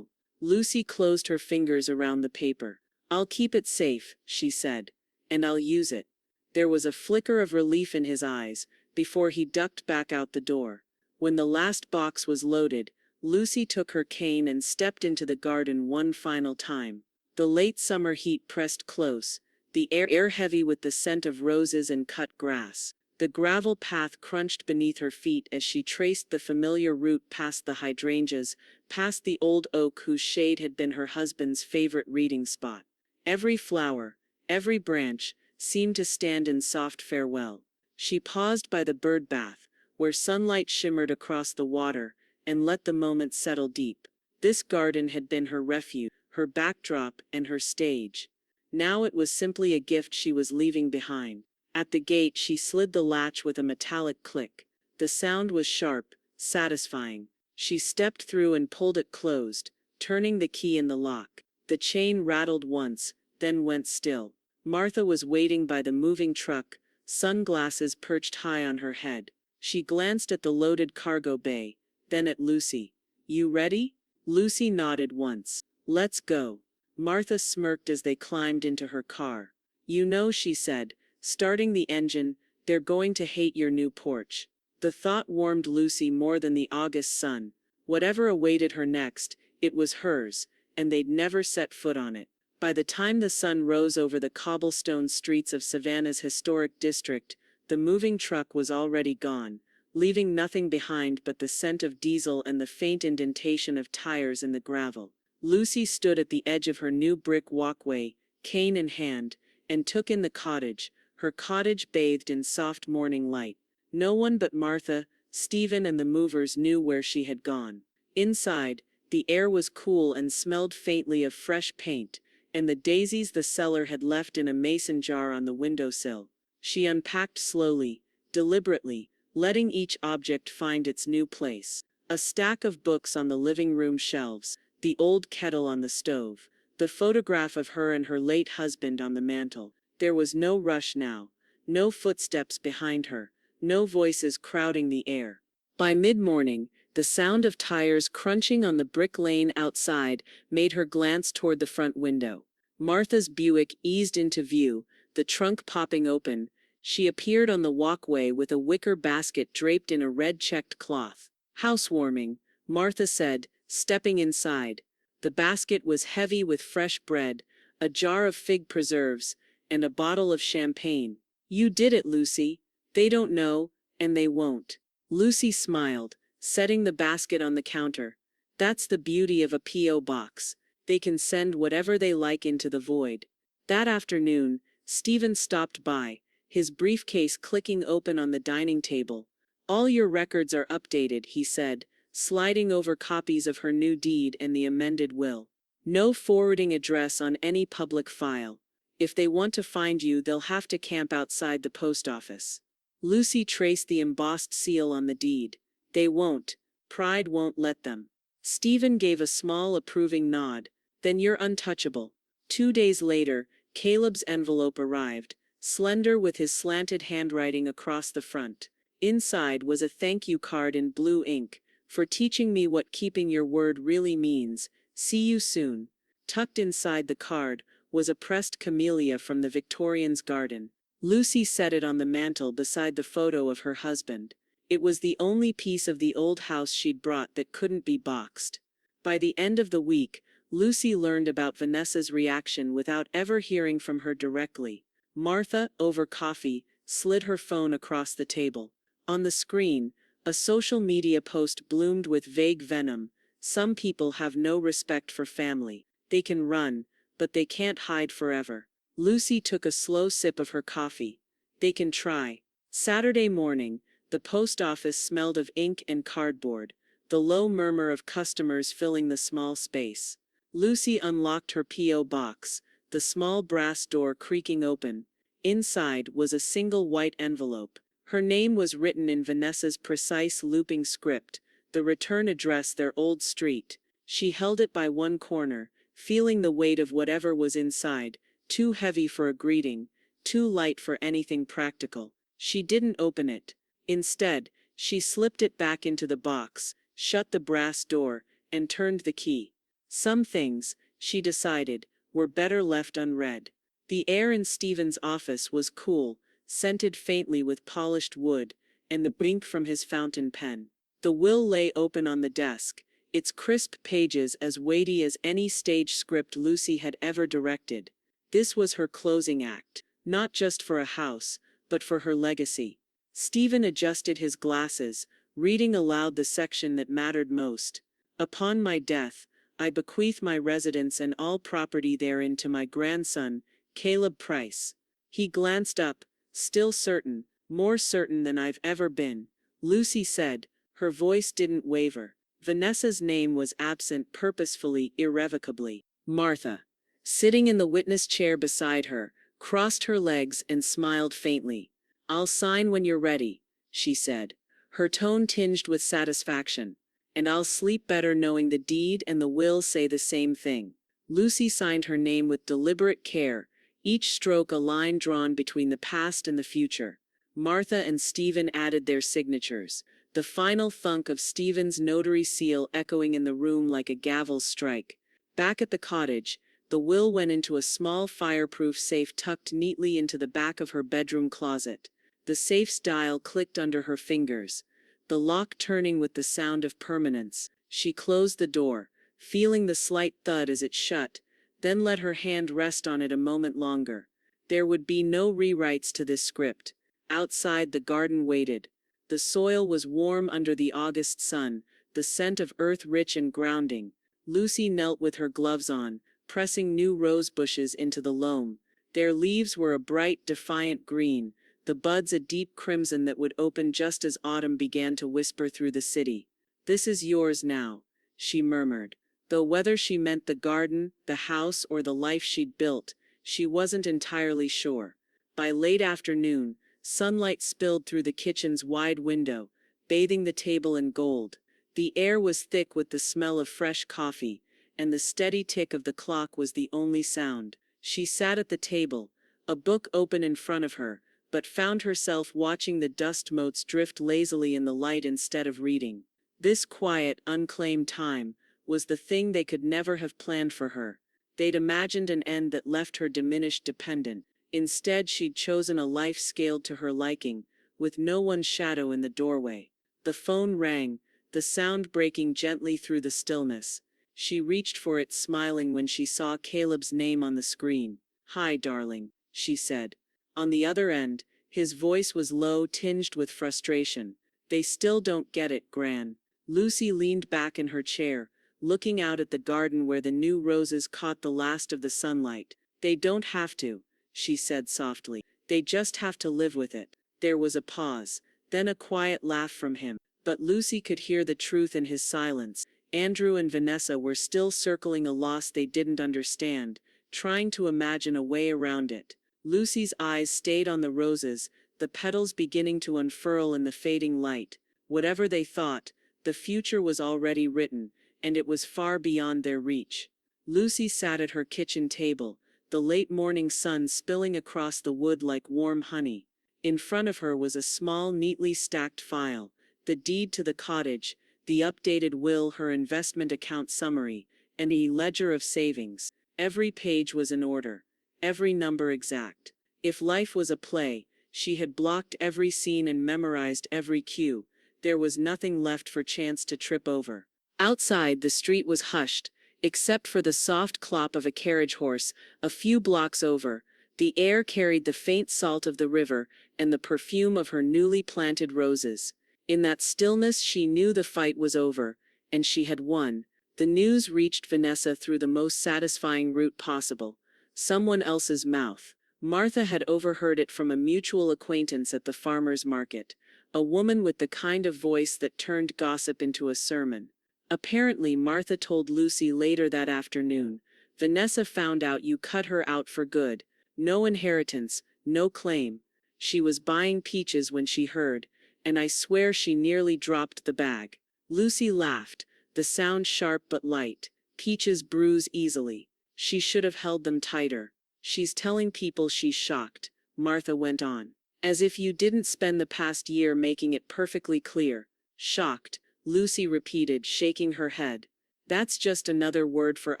Lucy closed her fingers around the paper. "I'll keep it safe," she said. "And I'll use it." There was a flicker of relief in his eyes, before he ducked back out the door. When the last box was loaded, Lucy took her cane and stepped into the garden one final time. The late summer heat pressed close, the air heavy with the scent of roses and cut grass. The gravel path crunched beneath her feet as she traced the familiar route past the hydrangeas, past the old oak whose shade had been her husband's favorite reading spot. Every flower, every branch, seemed to stand in soft farewell. She paused by the bird bath, where sunlight shimmered across the water, and let the moment settle deep. This garden had been her refuge, her backdrop, and her stage. Now it was simply a gift she was leaving behind. At the gate, she slid the latch with a metallic click. The sound was sharp, satisfying. She stepped through and pulled it closed, turning the key in the lock. The chain rattled once, then went still. Martha was waiting by the moving truck, sunglasses perched high on her head. She glanced at the loaded cargo bay, then at Lucy. "You ready?" Lucy nodded once. "Let's go." Martha smirked as they climbed into her car. "You know," she said, starting the engine, "they're going to hate your new porch." The thought warmed Lucy more than the August sun. Whatever awaited her next, it was hers, and they'd never set foot on it. By the time the sun rose over the cobblestone streets of Savannah's historic district, the moving truck was already gone, leaving nothing behind but the scent of diesel and the faint indentation of tires in the gravel. Lucy stood at the edge of her new brick walkway, cane in hand, and took in the cottage, her cottage bathed in soft morning light. No one but Martha, Stephen, and the movers knew where she had gone. Inside, the air was cool and smelled faintly of fresh paint, and the daisies the seller had left in a mason jar on the windowsill. She unpacked slowly, deliberately, letting each object find its new place. A stack of books on the living room shelves, the old kettle on the stove, the photograph of her and her late husband on the mantel. There was no rush now, no footsteps behind her, no voices crowding the air. By mid-morning, the sound of tires crunching on the brick lane outside made her glance toward the front window. Martha's Buick eased into view, the trunk popping open. She appeared on the walkway with a wicker basket draped in a red-checked cloth. "Housewarming," Martha said, stepping inside. The basket was heavy with fresh bread, a jar of fig preserves, and a bottle of champagne. "You did it, Lucy. They don't know, and they won't." Lucy smiled, setting the basket on the counter. "That's the beauty of a P.O. box. They can send whatever they like into the void." That afternoon, Stephen stopped by, his briefcase clicking open on the dining table. "All your records are updated," he said, sliding over copies of her new deed and the amended will. "No forwarding address on any public file. If they want to find you, they'll have to camp outside the post office." Lucy traced the embossed seal on the deed. "They won't. Pride won't let them." Stephen gave a small approving nod. "Then you're untouchable." 2 days later, Caleb's envelope arrived, slender with his slanted handwriting across the front. Inside was a thank you card in blue ink, "For teaching me what keeping your word really means. See you soon." Tucked inside the card was a pressed camellia from the Victorian's garden. Lucy set it on the mantel beside the photo of her husband. It was the only piece of the old house she'd brought that couldn't be boxed. By the end of the week, Lucy learned about Vanessa's reaction without ever hearing from her directly. Martha, over coffee, slid her phone across the table. On the screen, a social media post bloomed with vague venom. "Some people have no respect for family. They can run, but they can't hide forever." Lucy took a slow sip of her coffee. "They can try." Saturday morning, the post office smelled of ink and cardboard, the low murmur of customers filling the small space. Lucy unlocked her P.O. box, the small brass door creaking open. Inside was a single white envelope. Her name was written in Vanessa's precise looping script, the return address their old street. She held it by one corner, feeling the weight of whatever was inside, too heavy for a greeting, too light for anything practical. She didn't open it. Instead, she slipped it back into the box, shut the brass door, and turned the key. Some things, she decided, were better left unread. The air in Stephen's office was cool, scented faintly with polished wood, and the ink from his fountain pen. The will lay open on the desk, its crisp pages as weighty as any stage script Lucy had ever directed. This was her closing act, not just for a house, but for her legacy. Stephen adjusted his glasses, reading aloud the section that mattered most. "Upon my death, I bequeath my residence and all property therein to my grandson, Caleb Price." He glanced up, still certain, more certain than I've ever been. Lucy said, her voice didn't waver. Vanessa's name was absent purposefully, irrevocably. Martha, sitting in the witness chair beside her, crossed her legs and smiled faintly. "I'll sign when you're ready," she said, her tone tinged with satisfaction. "And I'll sleep better knowing the deed and the will say the same thing." Lucy signed her name with deliberate care, each stroke a line drawn between the past and the future. Martha and Stephen added their signatures, the final thunk of Stephen's notary seal echoing in the room like a gavel strike. Back at the cottage, the will went into a small fireproof safe tucked neatly into the back of her bedroom closet. The safe's dial clicked under her fingers, the lock turning with the sound of permanence. She closed the door, feeling the slight thud as it shut, then let her hand rest on it a moment longer. There would be no rewrites to this script. Outside, the garden waited. The soil was warm under the August sun, the scent of earth rich and grounding. Lucy knelt with her gloves on, pressing new rose bushes into the loam. Their leaves were a bright, defiant green, the buds a deep crimson that would open just as autumn began to whisper through the city. "This is yours now," she murmured. Though whether she meant the garden, the house, or the life she'd built, she wasn't entirely sure. By late afternoon, sunlight spilled through the kitchen's wide window, bathing the table in gold. The air was thick with the smell of fresh coffee, and the steady tick of the clock was the only sound. She sat at the table, a book open in front of her, but found herself watching the dust motes drift lazily in the light instead of reading. This quiet, unclaimed time was the thing they could never have planned for her. They'd imagined an end that left her diminished dependent. Instead, she'd chosen a life scaled to her liking, with no one's shadow in the doorway. The phone rang, the sound breaking gently through the stillness. She reached for it, smiling when she saw Caleb's name on the screen. "Hi, darling," she said. On the other end, his voice was low, tinged with frustration. "They still don't get it, Gran." Lucy leaned back in her chair, looking out at the garden where the new roses caught the last of the sunlight. "They don't have to," she said softly. "They just have to live with it." There was a pause, then a quiet laugh from him. But Lucy could hear the truth in his silence. Andrew and Vanessa were still circling a loss they didn't understand, trying to imagine a way around it. Lucy's eyes stayed on the roses, the petals beginning to unfurl in the fading light. Whatever they thought, the future was already written, and it was far beyond their reach. Lucy sat at her kitchen table, the late morning sun spilling across the wood like warm honey. In front of her was a small, neatly stacked file, the deed to the cottage, the updated will, her investment account summary, and a ledger of savings. Every page was in order, every number exact. If life was a play, she had blocked every scene and memorized every cue. There was nothing left for chance to trip over. Outside, the street was hushed, except for the soft clop of a carriage horse a few blocks over. The air carried the faint salt of the river and the perfume of her newly planted roses. In that stillness she knew the fight was over, and she had won. The news reached Vanessa through the most satisfying route possible, someone else's mouth. Martha had overheard it from a mutual acquaintance at the farmer's market, a woman with the kind of voice that turned gossip into a sermon. Apparently, Martha told Lucy later that afternoon, "Vanessa found out you cut her out for good. No inheritance, no claim. She was buying peaches when she heard, and I swear she nearly dropped the bag." Lucy laughed, the sound sharp but light. "Peaches bruise easily. She should have held them tighter." "She's telling people she's shocked," Martha went on. "As if you didn't spend the past year making it perfectly clear." "Shocked," Lucy repeated, shaking her head. "That's just another word for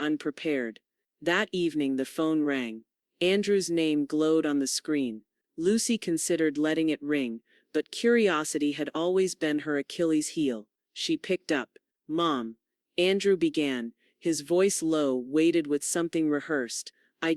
unprepared." That evening the phone rang. Andrew's name glowed on the screen. Lucy considered letting it ring, but curiosity had always been her Achilles heel. She picked up. "Mom," Andrew began, his voice low, weighted with something rehearsed. I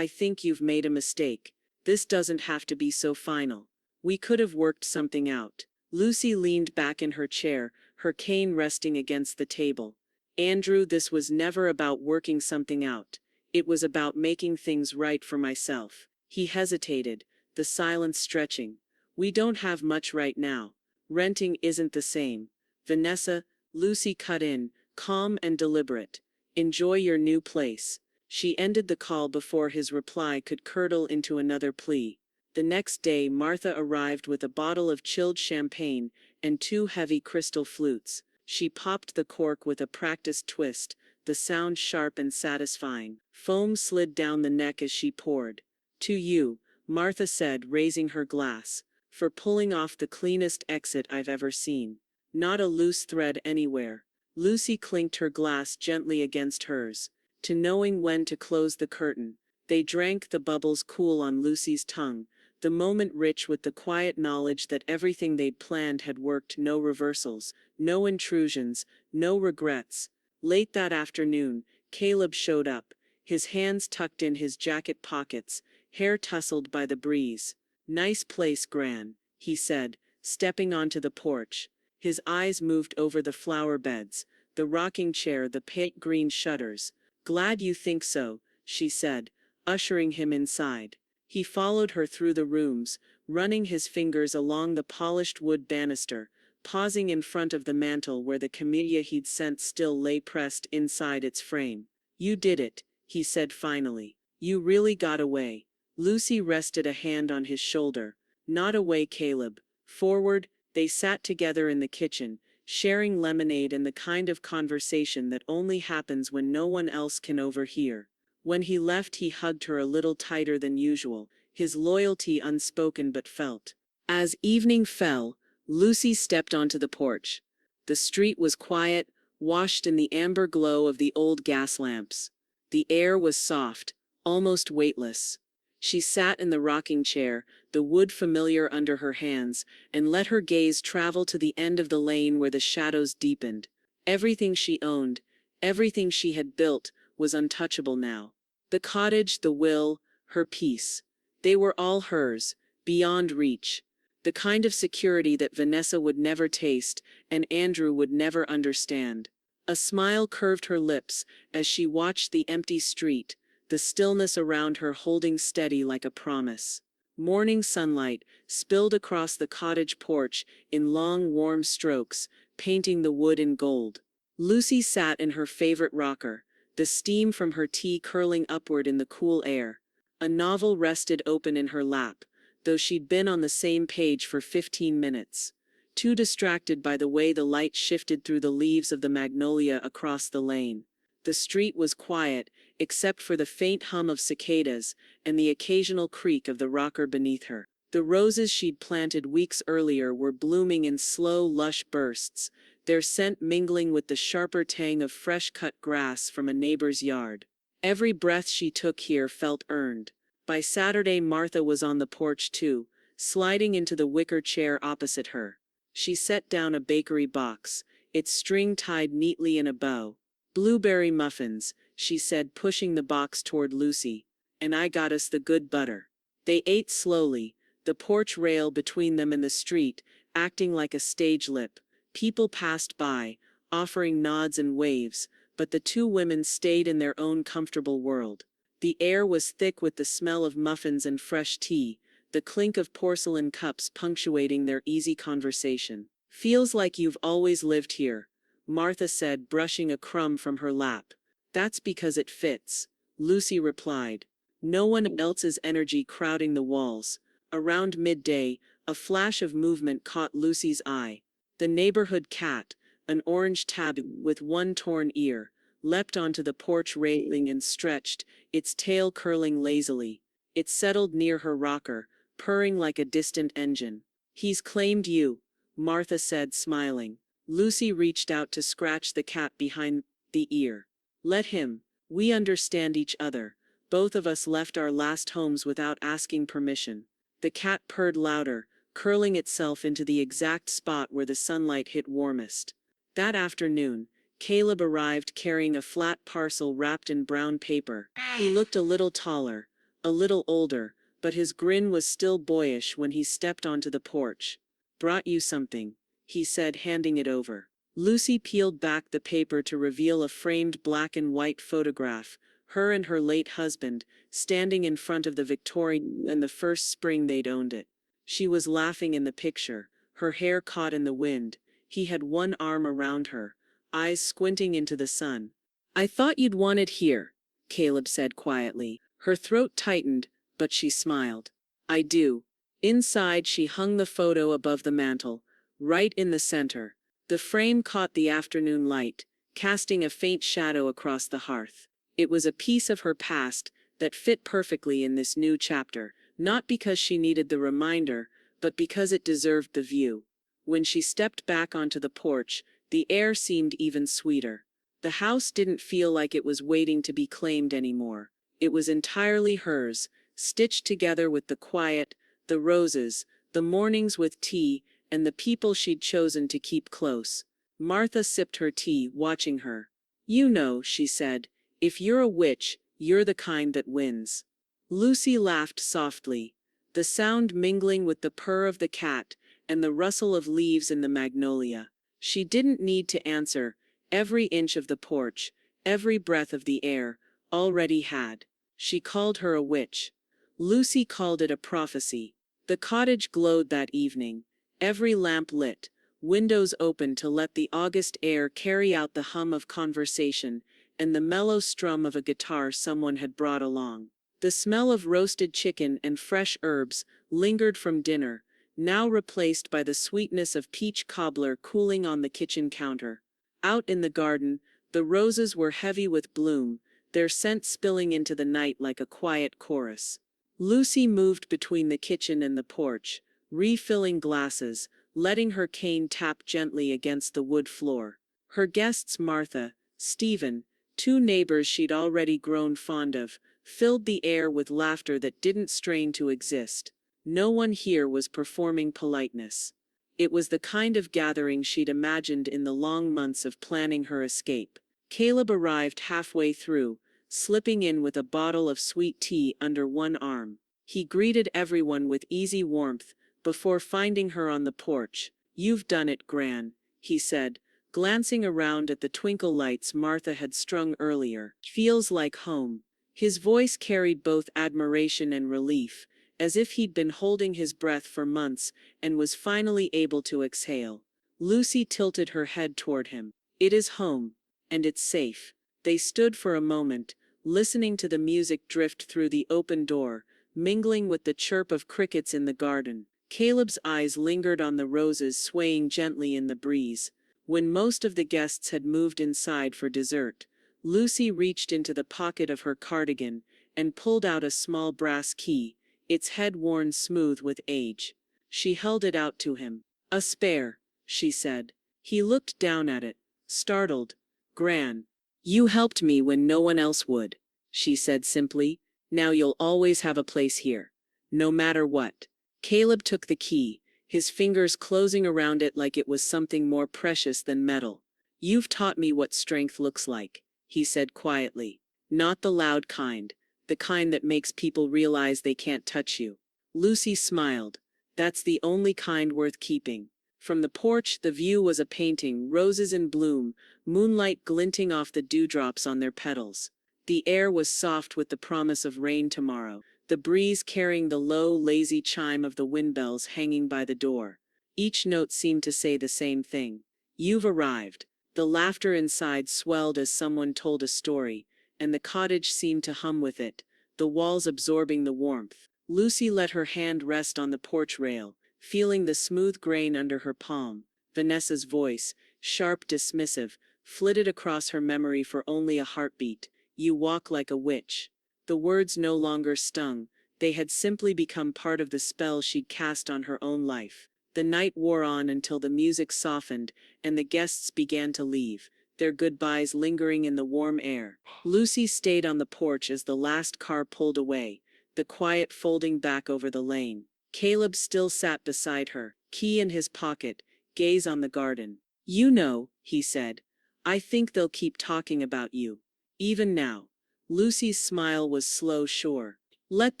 think you've made a mistake. This doesn't have to be so final. We could have worked something out." Lucy leaned back in her chair, her cane resting against the table. "Andrew, this was never about working something out. It was about making things right for myself." He hesitated, the silence stretching. "We don't have much right now. Renting isn't the same. Vanessa, Lucy cut in, calm and deliberate. "Enjoy your new place." She ended the call before his reply could curdle into another plea. The next day, Martha arrived with a bottle of chilled champagne and two heavy crystal flutes. She popped the cork with a practiced twist, the sound sharp and satisfying. Foam slid down the neck as she poured. "To you," Martha said, raising her glass, "for pulling off the cleanest exit I've ever seen. Not a loose thread anywhere." Lucy clinked her glass gently against hers. "To knowing when to close the curtain." They drank, the bubbles cool on Lucy's tongue, the moment rich with the quiet knowledge that everything they'd planned had worked. No reversals, no intrusions, no regrets. Late that afternoon, Caleb showed up, his hands tucked in his jacket pockets, hair tousled by the breeze. "Nice place, Gran," he said, stepping onto the porch. His eyes moved over the flower beds, the rocking chair, the pale green shutters. "Glad you think so," she said, ushering him inside. He followed her through the rooms, running his fingers along the polished wood banister, pausing in front of the mantel where the camellia he'd sent still lay pressed inside its frame. "You did it," he said finally. "You really got away." Lucy rested a hand on his shoulder. "Not away, Caleb. Forward." They sat together in the kitchen, sharing lemonade and the kind of conversation that only happens when no one else can overhear. When he left, he hugged her a little tighter than usual, his loyalty unspoken but felt. As evening fell, Lucy stepped onto the porch. The street was quiet, washed in the amber glow of the old gas lamps. The air was soft, almost weightless. She sat in the rocking chair, the wood familiar under her hands, and let her gaze travel to the end of the lane where the shadows deepened. Everything she owned, everything she had built, was untouchable now. The cottage, the will, her peace. They were all hers, beyond reach. The kind of security that Vanessa would never taste, and Andrew would never understand. A smile curved her lips as she watched the empty street, the stillness around her holding steady like a promise. Morning sunlight spilled across the cottage porch in long, warm strokes, painting the wood in gold. Lucy sat in her favorite rocker, the steam from her tea curling upward in the cool air. A novel rested open in her lap, though she'd been on the same page for 15 minutes. Too distracted by the way the light shifted through the leaves of the magnolia across the lane. The street was quiet, except for the faint hum of cicadas and the occasional creak of the rocker beneath her. The roses she'd planted weeks earlier were blooming in slow, lush bursts, their scent mingling with the sharper tang of fresh-cut grass from a neighbor's yard. Every breath she took here felt earned. By Saturday, Martha was on the porch too, sliding into the wicker chair opposite her. She set down a bakery box, its string tied neatly in a bow. "Blueberry muffins," she said, pushing the box toward Lucy. "And I got us the good butter." They ate slowly, the porch rail between them and the street, acting like a stage lip. People passed by, offering nods and waves, but the two women stayed in their own comfortable world. The air was thick with the smell of muffins and fresh tea, the clink of porcelain cups punctuating their easy conversation. "Feels like you've always lived here," Martha said, brushing a crumb from her lap. "That's because it fits," Lucy replied. No one else's energy crowding the walls. Around midday, a flash of movement caught Lucy's eye. The neighborhood cat, an orange tabby with one torn ear, leapt onto the porch railing and stretched, its tail curling lazily. It settled near her rocker, purring like a distant engine. "He's claimed you," Martha said, smiling. Lucy reached out to scratch the cat behind the ear. "Let him. We understand each other. Both of us left our last homes without asking permission." The cat purred louder, curling itself into the exact spot where the sunlight hit warmest. That afternoon, Caleb arrived carrying a flat parcel wrapped in brown paper. He looked a little taller, a little older, but his grin was still boyish when he stepped onto the porch. "Brought you something," he said, handing it over. Lucy peeled back the paper to reveal a framed black and white photograph, her and her late husband, standing in front of the Victorian in the first spring they'd owned it. She was laughing in the picture, her hair caught in the wind. He had one arm around her, eyes squinting into the sun. I thought you'd want it here, Caleb said quietly. Her throat tightened, but she smiled. I do. Inside, she hung the photo above the mantel, right in the center. The frame caught the afternoon light, casting a faint shadow across the hearth. It was a piece of her past that fit perfectly in this new chapter, not because she needed the reminder, but because it deserved the view. When she stepped back onto the porch, the air seemed even sweeter. The house didn't feel like it was waiting to be claimed anymore. It was entirely hers, stitched together with the quiet, the roses, the mornings with tea, and the people she'd chosen to keep close. Martha sipped her tea, watching her. You know, she said, if you're a witch, you're the kind that wins. Lucy laughed softly, the sound mingling with the purr of the cat and the rustle of leaves in the magnolia. She didn't need to answer. Every inch of the porch, every breath of the air, already had. She called her a witch. Lucy called it a prophecy. The cottage glowed that evening, every lamp lit, windows open to let the August air carry out the hum of conversation and the mellow strum of a guitar someone had brought along. The smell of roasted chicken and fresh herbs lingered from dinner, now replaced by the sweetness of peach cobbler cooling on the kitchen counter. Out in the garden, the roses were heavy with bloom, their scent spilling into the night like a quiet chorus. Lucy moved between the kitchen and the porch, refilling glasses, letting her cane tap gently against the wood floor. Her guests, Martha, Stephen, two neighbors she'd already grown fond of, filled the air with laughter that didn't strain to exist. No one here was performing politeness. It was the kind of gathering she'd imagined in the long months of planning her escape. Caleb arrived halfway through, slipping in with a bottle of sweet tea under one arm. He greeted everyone with easy warmth, before finding her on the porch. You've done it, Gran, he said, glancing around at the twinkle lights Martha had strung earlier. Feels like home. His voice carried both admiration and relief, as if he'd been holding his breath for months and was finally able to exhale. Lucy tilted her head toward him. It is home, and it's safe. They stood for a moment, listening to the music drift through the open door, mingling with the chirp of crickets in the garden. Caleb's eyes lingered on the roses swaying gently in the breeze. When most of the guests had moved inside for dessert, Lucy reached into the pocket of her cardigan and pulled out a small brass key, its head worn smooth with age. She held it out to him. A spare, she said. He looked down at it, startled. Gran, you helped me when no one else would, she said simply. Now you'll always have a place here, no matter what. Caleb took the key, his fingers closing around it like it was something more precious than metal. You've taught me what strength looks like, he said quietly. Not the loud kind, the kind that makes people realize they can't touch you. Lucy smiled. That's the only kind worth keeping. From the porch, the view was a painting, roses in bloom, moonlight glinting off the dewdrops on their petals. The air was soft with the promise of rain tomorrow, the breeze carrying the low, lazy chime of the windbells hanging by the door. Each note seemed to say the same thing. You've arrived. The laughter inside swelled as someone told a story, and the cottage seemed to hum with it, the walls absorbing the warmth. Lucy let her hand rest on the porch rail, feeling the smooth grain under her palm. Vanessa's voice, sharp, dismissive, flitted across her memory for only a heartbeat. You walk like a witch. The words no longer stung, they had simply become part of the spell she'd cast on her own life. The night wore on until the music softened, and the guests began to leave, their goodbyes lingering in the warm air. Lucy stayed on the porch as the last car pulled away, the quiet folding back over the lane. Caleb still sat beside her, key in his pocket, gaze on the garden. You know, he said, I think they'll keep talking about you. Even now. Lucy's smile was slow, sure. Let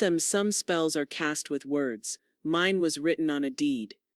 them, some spells are cast with words. Mine was written on a deed.